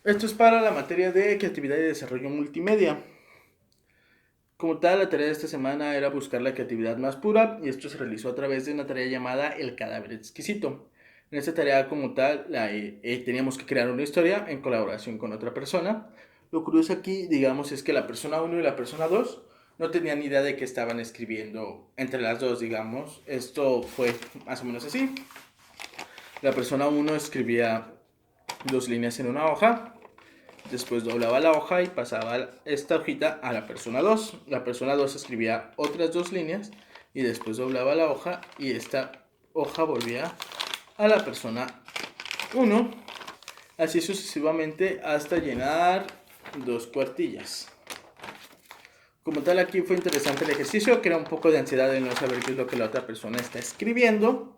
Esto es para la materia de creatividad y desarrollo multimedia. Como tal, la tarea de esta semana era buscar la creatividad más pura y esto se realizó a través de una tarea llamada El cadáver exquisito. En esta tarea como tal teníamos que crear una historia en colaboración con otra persona. Lo curioso aquí, digamos, es que la persona uno y la persona 2 no tenían ni idea de que estaban escribiendo entre las dos, digamos. Esto fue más o menos así. La persona uno escribía 2 líneas en una hoja. Después doblaba la hoja y pasaba esta hojita a la persona 2. La persona 2 escribía otras 2 líneas y después doblaba la hoja y esta hoja volvía a la persona 1. Así sucesivamente hasta llenar 2 cuartillas. Como tal, aquí fue interesante el ejercicio, que era un poco de ansiedad de no saber qué es lo que la otra persona está escribiendo.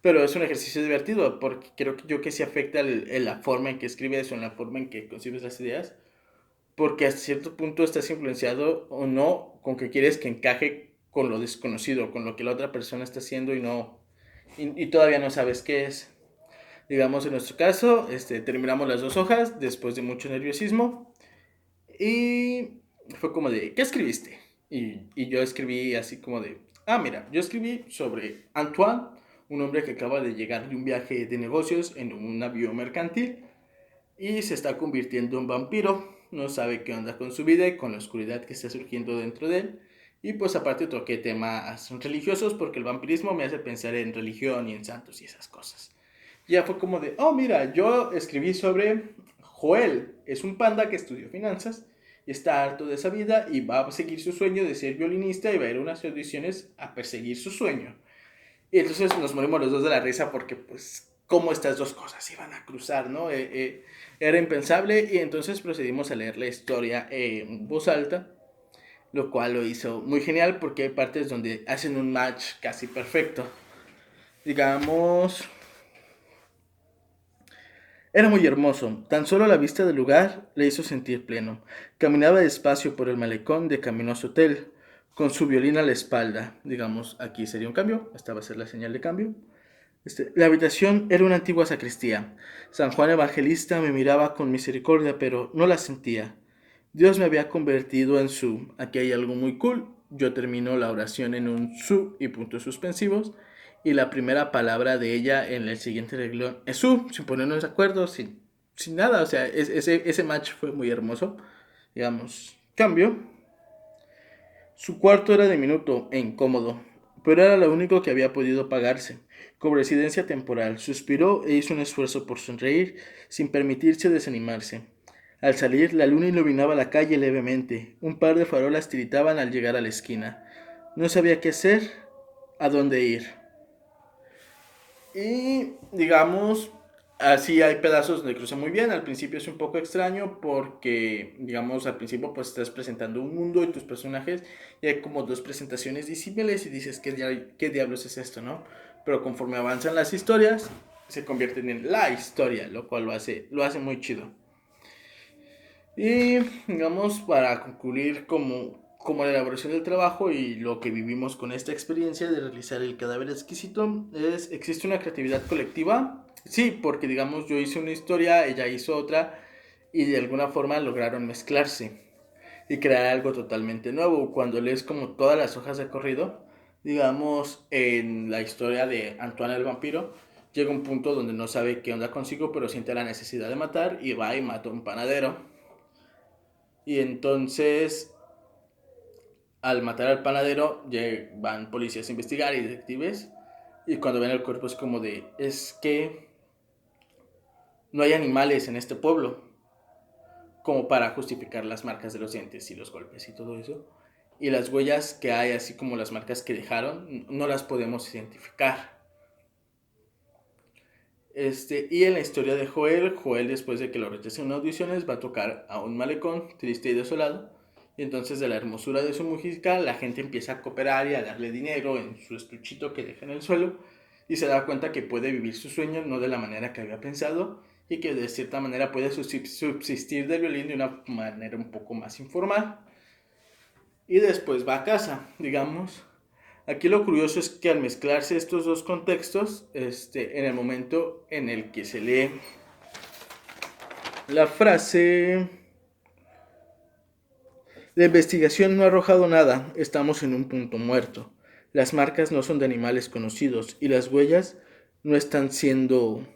Pero es un ejercicio divertido porque creo que yo que sí afecta la forma en que escribes o en la forma en que concibes las ideas. Porque hasta cierto punto estás influenciado o no con que quieres que encaje con lo desconocido, con lo que la otra persona está haciendo y todavía no sabes qué es. Digamos en nuestro caso, terminamos las 2 hojas después de mucho nerviosismo y fue como de, ¿qué escribiste? Y yo escribí así como de, mira, yo escribí sobre Antoine, un hombre que acaba de llegar de un viaje de negocios en un navío mercantil y se está convirtiendo en vampiro. No sabe qué onda con su vida y con la oscuridad que está surgiendo dentro de él. Y pues aparte toqué temas religiosos porque el vampirismo me hace pensar en religión y en santos y esas cosas. Ya fue como de, mira, yo escribí sobre Joel. Es un panda que estudió finanzas y está harto de esa vida y va a seguir su sueño de ser violinista y va a ir a unas audiciones a perseguir su sueño. Y entonces nos morimos los dos de la risa porque, pues, cómo estas dos cosas iban a cruzar, ¿no? Era impensable y entonces procedimos a leer la historia en voz alta, lo cual lo hizo muy genial porque hay partes donde hacen un match casi perfecto. Digamos, era muy hermoso, tan solo la vista del lugar le hizo sentir pleno. Caminaba despacio por el malecón de camino a su hotel, con su violín a la espalda. Digamos, aquí sería un cambio, esta va a ser la señal de cambio. La habitación era una antigua sacristía. San Juan Evangelista me miraba con misericordia, pero no la sentía. Dios me había convertido en su. Aquí hay algo muy cool. Yo termino la oración en un su y puntos suspensivos. Y la primera palabra de ella en el siguiente reglón es su, sin ponernos de acuerdo, sin nada. O sea, ese match fue muy hermoso. Digamos, cambio. Su cuarto era diminuto e incómodo, pero era lo único que había podido pagarse. Como residencia temporal, suspiró e hizo un esfuerzo por sonreír, sin permitirse desanimarse. Al salir, la luna iluminaba la calle levemente. Un par de farolas tiritaban al llegar a la esquina. No sabía qué hacer, a dónde ir. Y digamos, así hay pedazos donde cruza muy bien. Al principio es un poco extraño porque, digamos, al principio pues estás presentando un mundo y tus personajes y hay como 2 presentaciones disímiles y dices, ¿qué diablos es esto, no? Pero conforme avanzan las historias, se convierten en la historia, lo cual lo hace muy chido. Y, digamos, para concluir como la elaboración del trabajo y lo que vivimos con esta experiencia de realizar el cadáver exquisito, ¿existe una creatividad colectiva? Sí, porque digamos yo hice una historia, ella hizo otra y de alguna forma lograron mezclarse y crear algo totalmente nuevo. Cuando lees como todas las hojas de corrido, digamos en la historia de Antoine el vampiro, llega un punto donde no sabe qué onda consigo, pero siente la necesidad de matar y va y mata a un panadero. Y entonces, al matar al panadero, van policías a investigar y detectives. Y cuando ven el cuerpo es como de, es que no hay animales en este pueblo como para justificar las marcas de los dientes y los golpes y todo eso. Y las huellas que hay, así como las marcas que dejaron, no las podemos identificar. Y en la historia de Joel después de que lo rechacen en audiciones va a tocar a un malecón triste y desolado. Y entonces de la hermosura de su música la gente empieza a cooperar y a darle dinero en su estuchito que deja en el suelo. Y se da cuenta que puede vivir su sueño no de la manera que había pensado y que de cierta manera puede subsistir del violín de una manera un poco más informal. Y después va a casa, digamos. Aquí lo curioso es que al mezclarse estos dos contextos, en el momento en el que se lee La frase: la investigación no ha arrojado nada, estamos en un punto muerto. Las marcas no son de animales conocidos y las huellas no están siendo,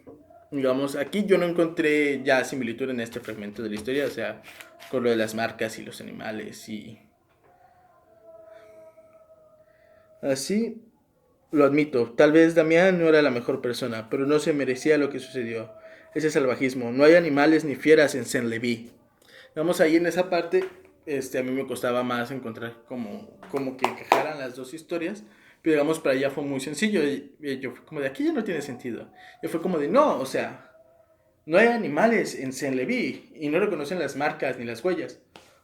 digamos, aquí yo no encontré ya similitud en este fragmento de la historia, o sea, con lo de las marcas y los animales y así. Lo admito, tal vez Damián no era la mejor persona, pero no se merecía lo que sucedió. Ese salvajismo. No hay animales ni fieras en Saint-Lévy. Vamos ahí en esa parte. A mí me costaba más encontrar como que encajaran las dos historias. Pero digamos, para ella fue muy sencillo. Y yo fue como de aquí ya no tiene sentido. Y fue como de no, o sea, no hay animales en Saint-Lévy. Y no reconocen las marcas ni las huellas.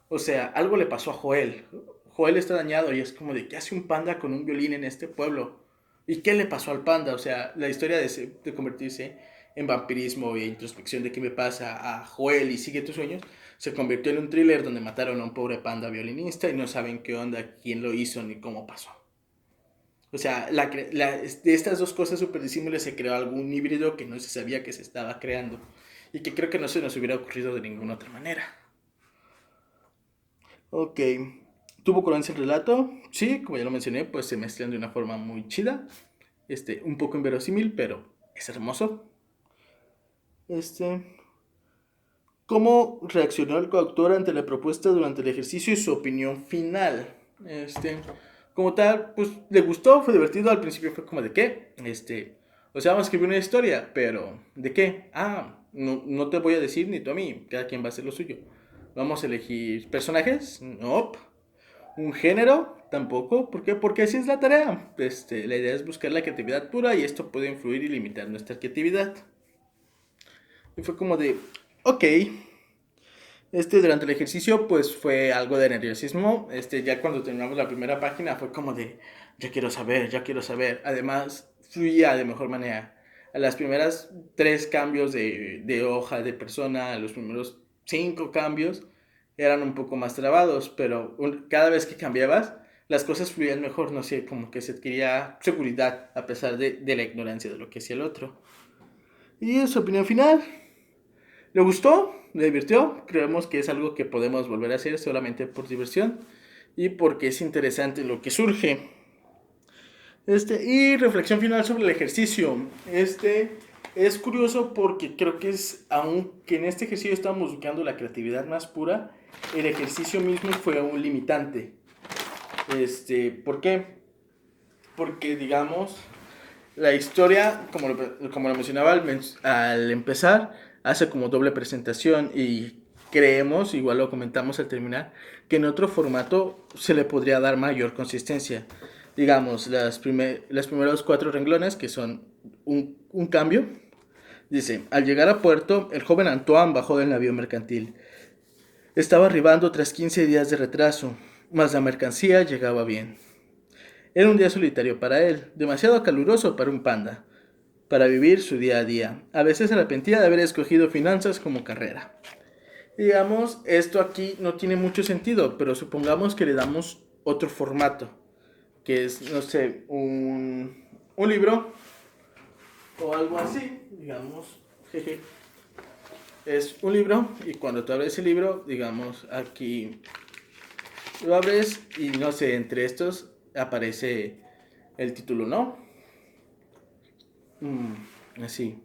O sea, algo le pasó a Joel. Joel está dañado y es como de ¿qué hace un panda con un violín en este pueblo? ¿Y qué le pasó al panda? O sea, la historia de convertirse en vampirismo e introspección de qué me pasa a Joel y sigue tus sueños, se convirtió en un thriller donde mataron a un pobre panda violinista y no saben qué onda, quién lo hizo ni cómo pasó. O sea, de estas dos cosas súper disímiles se creó algún híbrido que no se sabía que se estaba creando y que creo que no se nos hubiera ocurrido de ninguna otra manera. Ok. ¿Tuvo coherencia el relato? Sí, como ya lo mencioné, pues se mezclan de una forma muy chida. Un poco inverosímil, pero es hermoso. Este, ¿Cómo reaccionó el coautor ante la propuesta durante el ejercicio y su opinión final? Como tal, pues le gustó, fue divertido. Al principio fue como de qué, o sea, vamos a escribir una historia, pero ¿de qué? Ah, no, no te voy a decir ni tú a mí, cada quien va a hacer lo suyo. Vamos a elegir personajes, no. Un género, tampoco. ¿Por qué? Porque así es la tarea. La idea es buscar la creatividad pura y esto puede influir y limitar nuestra creatividad. Y fue como de, ok. Durante el ejercicio, pues fue algo de nerviosismo. Ya cuando terminamos la primera página fue como de, ya quiero saber, ya quiero saber. Además, fluía de mejor manera. A las primeras 3 cambios de hoja de persona, a los primeros 5 cambios, eran un poco más trabados, pero cada vez que cambiabas, las cosas fluían mejor, no sé, como que se adquiría seguridad a pesar de la ignorancia de lo que hacía el otro. Y su opinión final. ¿Le gustó? ¿Le divirtió? Creemos que es algo que podemos volver a hacer solamente por diversión y porque es interesante lo que surge. Y reflexión final sobre el ejercicio. Es curioso porque creo que aunque en este ejercicio estamos buscando la creatividad más pura, el ejercicio mismo fue un limitante. ¿Por qué? Porque digamos, la historia, como lo mencionaba al empezar, hace como doble presentación y creemos, igual lo comentamos al terminar, que en otro formato se le podría dar mayor consistencia. Digamos, los primeros 4 renglones, que son un cambio, dice: al llegar a puerto, el joven Antoine bajó del navío mercantil. Estaba arribando tras 15 días de retraso, mas la mercancía llegaba bien. Era un día solitario para él, demasiado caluroso para un panda, para vivir su día a día. A veces se arrepentía de haber escogido finanzas como carrera. Digamos, esto aquí no tiene mucho sentido, pero supongamos que le damos otro formato, que es, no sé, un libro o algo así, digamos, jeje. Es un libro y cuando tú abres el libro, digamos, aquí lo abres y no sé, entre estos aparece el título, ¿no? Así.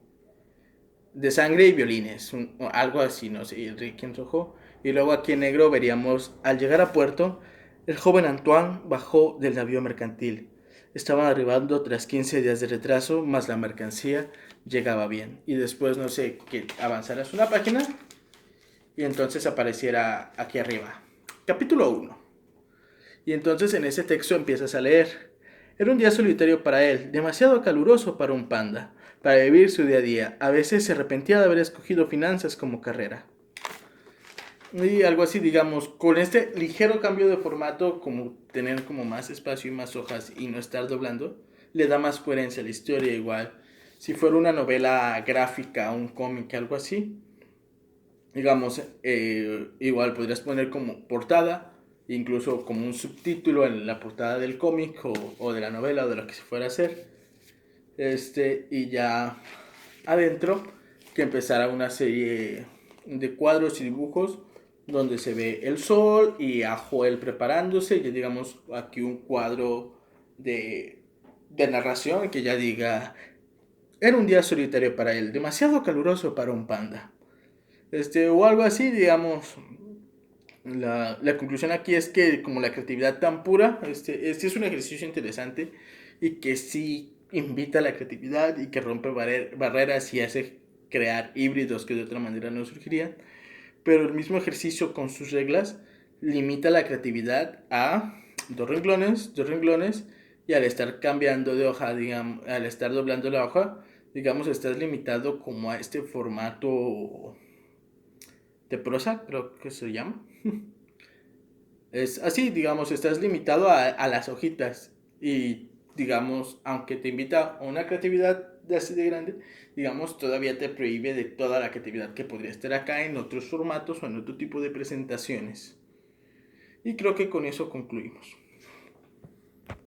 De sangre y violines, algo así, no sé, Ricky en rojo. Y luego aquí en negro veríamos: al llegar a puerto, el joven Antoine bajó del navío mercantil. Estaban arribando tras 15 días de retraso, más la mercancía llegaba bien. Y después, no sé, que avanzaras una página y entonces apareciera aquí arriba. Capítulo 1. Y entonces en ese texto empiezas a leer. Era un día solitario para él, demasiado caluroso para un panda, para vivir su día a día. A veces se arrepentía de haber escogido finanzas como carrera. Y algo así, digamos, con este ligero cambio de formato, como tener como más espacio y más hojas y no estar doblando, le da más coherencia a la historia igual. Si fuera una novela gráfica, un cómic, algo así, digamos, igual podrías poner como portada, incluso como un subtítulo en la portada del cómic o de la novela o de lo que se fuera a hacer. Y ya adentro que empezara una serie de cuadros y dibujos donde se ve el sol y a Joel preparándose, ya digamos aquí un cuadro de narración que ya diga, era un día solitario para él, demasiado caluroso para un panda. O algo así, digamos. La conclusión aquí es que como la creatividad tan pura, este es un ejercicio interesante y que sí invita a la creatividad y que rompe barreras y hace crear híbridos que de otra manera no surgirían. Pero el mismo ejercicio con sus reglas limita la creatividad a dos renglones, y al estar cambiando de hoja, digamos, al estar doblando la hoja, digamos, estás limitado como a este formato de prosa, creo que se llama. Es así, digamos, estás limitado a las hojitas y, digamos, aunque te invita a una creatividad de así de grande, digamos, todavía te prohíbe de toda la creatividad que podría estar acá en otros formatos o en otro tipo de presentaciones. Y creo que con eso concluimos.